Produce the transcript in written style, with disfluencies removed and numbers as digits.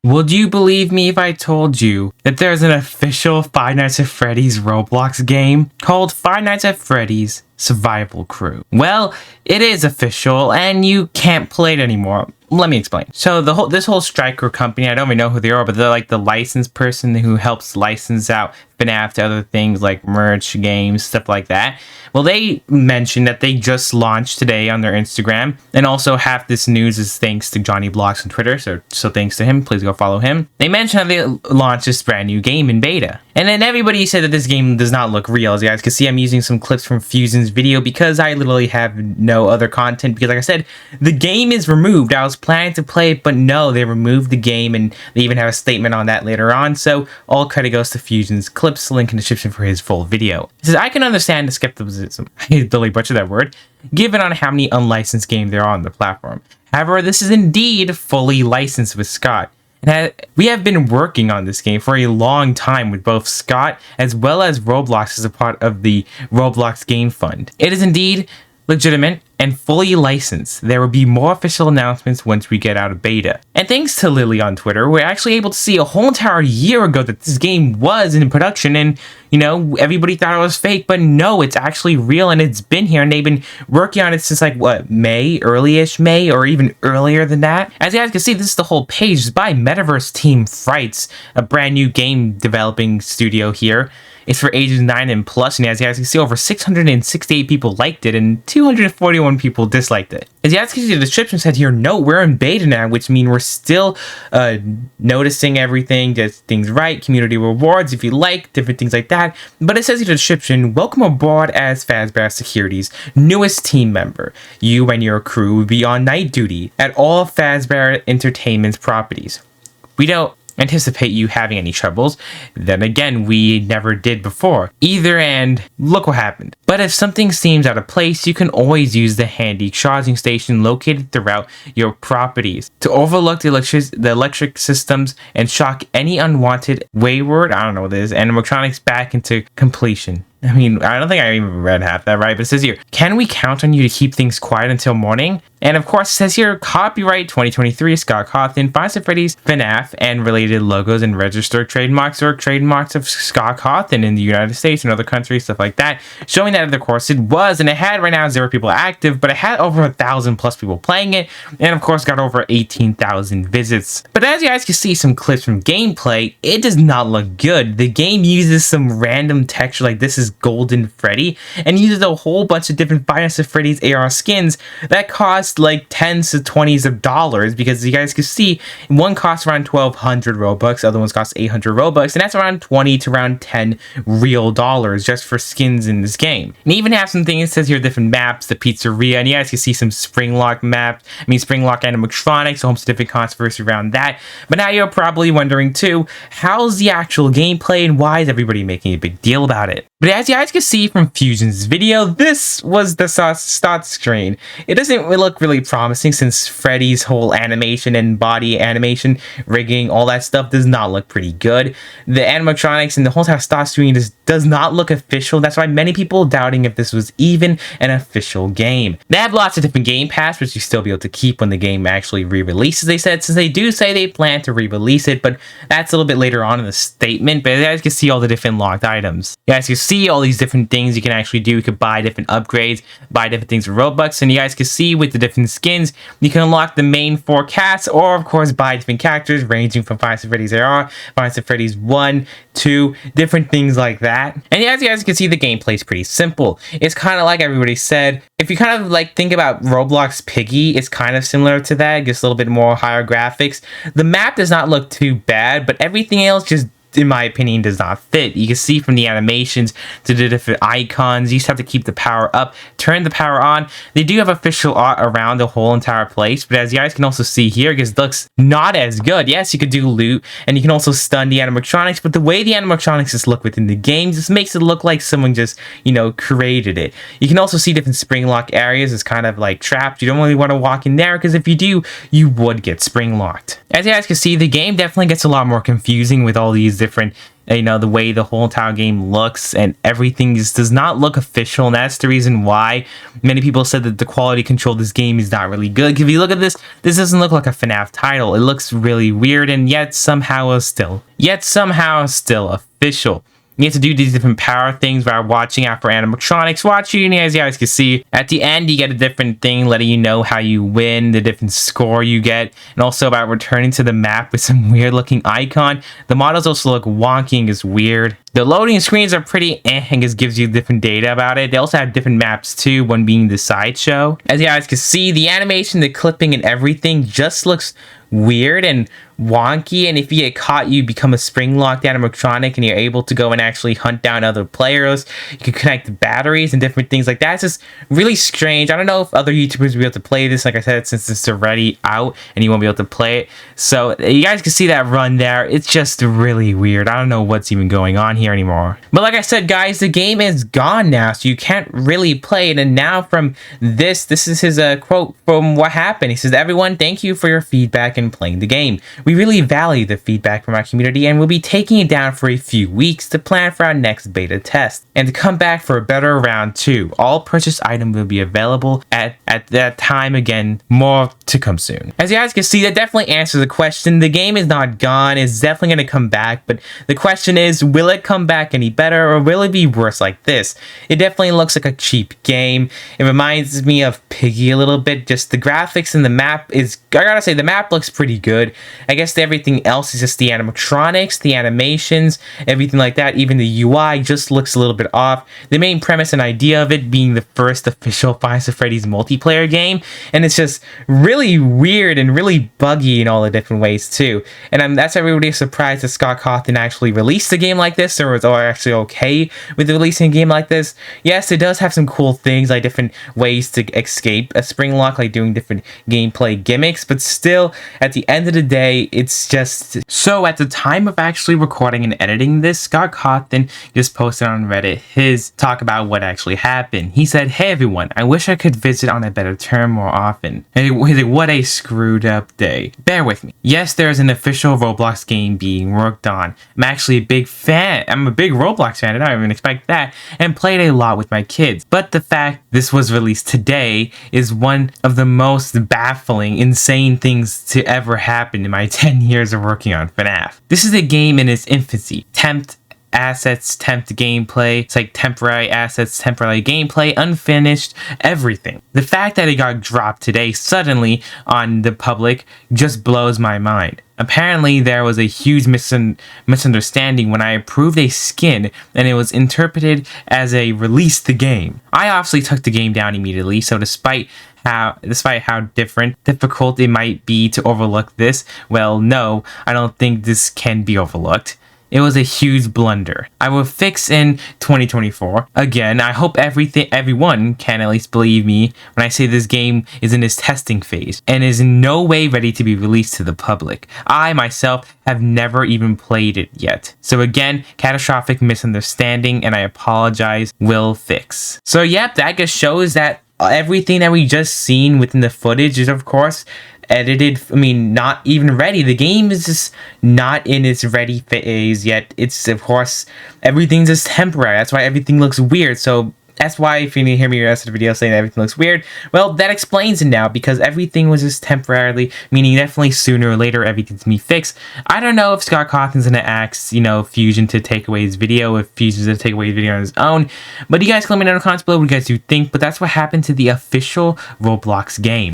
Would you believe me if I told you that there's an official Five Nights at Freddy's Roblox game called Five Nights at Freddy's Survival Crew? Well, it is official and you can't play it anymore. Let me explain. So this whole Striker company, I don't even know who they are, but they're like the licensed person who helps license out FNAF to other things like merch, games, stuff like that. Well, they mentioned that they just launched today on their Instagram, and also half this news is thanks to Johnny Blocks on Twitter, so thanks to him. Please go follow him. They mentioned how they launched this brand new game in beta, and then everybody said that this game does not look real. As you guys can see, I'm using some clips from Fusion's video because I literally have no other content, because like I said, the game is removed. I was planning to play it, but no, they removed the game, and they even have a statement on that later on, so all credit goes to Fusion's clips. Link in the description for his full video. It says, I can understand the skepticism, I totally butchered that word, given on how many unlicensed games there are on the platform. However, this is indeed fully licensed with Scott. And we have been working on this game for a long time with both Scott as well as Roblox as a part of the Roblox Game Fund. It is indeed legitimate and fully licensed. There will be more official announcements once we get out of beta. And thanks to Lily on Twitter, we're actually able to see a whole entire year ago that this game was in production, and you know, everybody thought it was fake, but no, it's actually real and it's been here, and they've been working on it since like what, May, early-ish May, or even earlier than that. As you guys can see, this is the whole page. It's by Metaverse Team Frights, a brand new game developing studio here. It's for ages 9 and plus, and as you guys can see, over 668 people liked it and 241 people disliked it. As you guys can see, the description said here, no, we're in beta now, which means we're still noticing everything, just things right, community rewards if you like, different things like that. But it says in the description, welcome aboard as Fazbear Security's newest team member. You and your crew will be on night duty at all Fazbear Entertainment's properties. We don't anticipate you having any troubles. Then again, we never did before either, and look what happened. But if something seems out of place, you can always use the handy charging station located throughout your properties to overlook the electric systems and shock any unwanted, wayward, I don't know what it is, animatronics back into completion. I mean, I don't think I even read half that right, but it says here, can we count on you to keep things quiet until morning? And of course, it says here, copyright 2023, Scott Cawthon, Five Nights at Freddy's, FNAF, and related logos and registered trademarks or trademarks of Scott Cawthon in the United States and other countries, stuff like that. Showing that, of course, it was, and it had right now 0 people active, but it had over 1,000 plus people playing it, and of course, got over 18,000 visits. But as you guys can see some clips from gameplay, it does not look good. The game uses some random texture like this is Golden Freddy, and uses a whole bunch of different Five Nights at Freddy's AR skins that cost like tens to 20s of dollars, because you guys can see one costs around 1,200 Robux, other ones cost 800 Robux, and that's around 20 to around 10 real dollars just for skins in this game. And even have some things, it says here different maps, the pizzeria, and you guys can see some Springlock maps, Springlock animatronics, a whole different controversy around that. But now you're probably wondering too, how's the actual gameplay and why is everybody making a big deal about it? But as you guys can see from Fusion's video, this was the start screen. It doesn't look really promising since Freddy's whole animation and body animation, rigging, all that stuff does not look pretty good. The animatronics and the whole entire start screen does not look official. That's why many people are doubting if this was even an official game. They have lots of different game paths, which you still be able to keep when the game actually re-releases, they said, since they do say they plan to re-release it, but that's a little bit later on in the statement. But you guys can see all the different locked items. You guys can see all these different things you can actually do. You could buy different upgrades, buy different things with Robux, and you guys can see with the different skins, you can unlock the main 4 cats, or of course buy different characters ranging from Five Nights at Freddy's AR, Five Nights at Freddy's 1, 2, different things like that. And as you guys can see, the gameplay is pretty simple. It's kind of like everybody said, if you kind of like think about Roblox Piggy, it's kind of similar to that, just a little bit more higher graphics. The map does not look too bad, but everything else just, in my opinion, does not fit. You can see from the animations to the different icons, you just have to keep the power up, turn the power on. They do have official art around the whole entire place, but as you guys can also see here, it looks not as good. Yes, you could do loot, and you can also stun the animatronics, but the way the animatronics just look within the game just makes it look like someone just, you know, created it. You can also see different spring lock areas. It's kind of like trapped. You don't really want to walk in there, because if you do, you would get spring locked. As you guys can see, the game definitely gets a lot more confusing with all these different, the way the whole entire game looks, and everything just does not look official, and that's the reason why many people said that the quality control of this game is not really good. If you look at this doesn't look like a FNAF title. It looks really weird, and yet somehow still official. You have to do these different power things while watching out for animatronics. Watching, as you guys can see, at the end you get a different thing letting you know how you win, the different score you get, and also about returning to the map with some weird looking icon. The models also look wonky and is weird. The loading screens are pretty and just gives you different data about it. They also have different maps too, one being the sideshow. As you guys can see, the animation, the clipping, and everything just looks weird and wonky, and if you get caught, you become a spring locked animatronic and you're able to go and actually hunt down other players. You can connect batteries and different things like that. It's just really strange. I don't know if other YouTubers will be able to play this, like I said, since it's already out and you won't be able to play it. So you guys can see that run there. It's just really weird. I don't know what's even going on here anymore. But like I said, guys, the game is gone now, so you can't really play it. And now from this is his quote from what happened. He says, "Everyone, thank you for your feedback in playing the game. We really value the feedback from our community and we'll be taking it down for a few weeks to plan for our next beta test and to come back for a better round 2. All purchased items will be available at that time. Again, more to come soon." As you guys can see, that definitely answers the question. The game is not gone. It's definitely going to come back, but the question is, will it come back any better or will it be worse like this? It definitely looks like a cheap game. It reminds me of Piggy a little bit. Just the graphics and the map is, I gotta say, the map looks pretty good. I guess everything else is just the animatronics, the animations, everything like that. Even the UI just looks a little bit off. The main premise and idea of it being the first official Five Nights at Freddy's multiplayer game, and it's just really weird and really buggy in all the different ways too. And that's why everybody's surprised that Scott Cawthon actually released a game like this, or is actually okay with releasing a game like this. Yes, it does have some cool things, like different ways to escape a spring lock, like doing different gameplay gimmicks, but still, at the end of the day, it's just... So at the time of actually recording and editing this, Scott Cawthon just posted on Reddit his talk about what actually happened. He said, "Hey everyone, I wish I could visit on a better term more often. And he's like, what a screwed up day. Bear with me. Yes, there's an official Roblox game being worked on. I'm actually a big fan. I'm a big Roblox fan. I didn't even expect that. And played a lot with my kids. But the fact this was released today is one of the most baffling, insane things to ever happen in my 10 years of working on FNAF. This is a game in its infancy. Tempt assets, tempt gameplay, it's like temporary assets, temporary gameplay, unfinished, everything. The fact that it got dropped today suddenly on the public just blows my mind. Apparently, there was a huge misunderstanding when I approved a skin and it was interpreted as a release the game. I obviously took the game down immediately, so despite how difficult it might be to overlook this, well, no, I don't think this can be overlooked. It was a huge blunder. I will fix in 2024. Again, I hope everyone can at least believe me when I say this game is in its testing phase and is in no way ready to be released to the public. I myself have never even played it yet. So again, catastrophic misunderstanding, and I apologize. Will fix. So yep, that just shows that everything that we just seen within the footage is, of course, edited. Not even ready. The game is just not in its ready phase yet. It's, of course, everything's just temporary. That's why everything looks weird. So that's why if you hear me the rest of the video saying that everything looks weird, well, that explains it now, because everything was just temporarily, meaning definitely sooner or later everything's gonna be fixed. I don't know if Scott Cawthon's gonna ask, Fusion to take away his video, if Fusion's gonna take away his video on his own, but you guys let me know in the comments below what you guys do think. But that's what happened to the official Roblox game.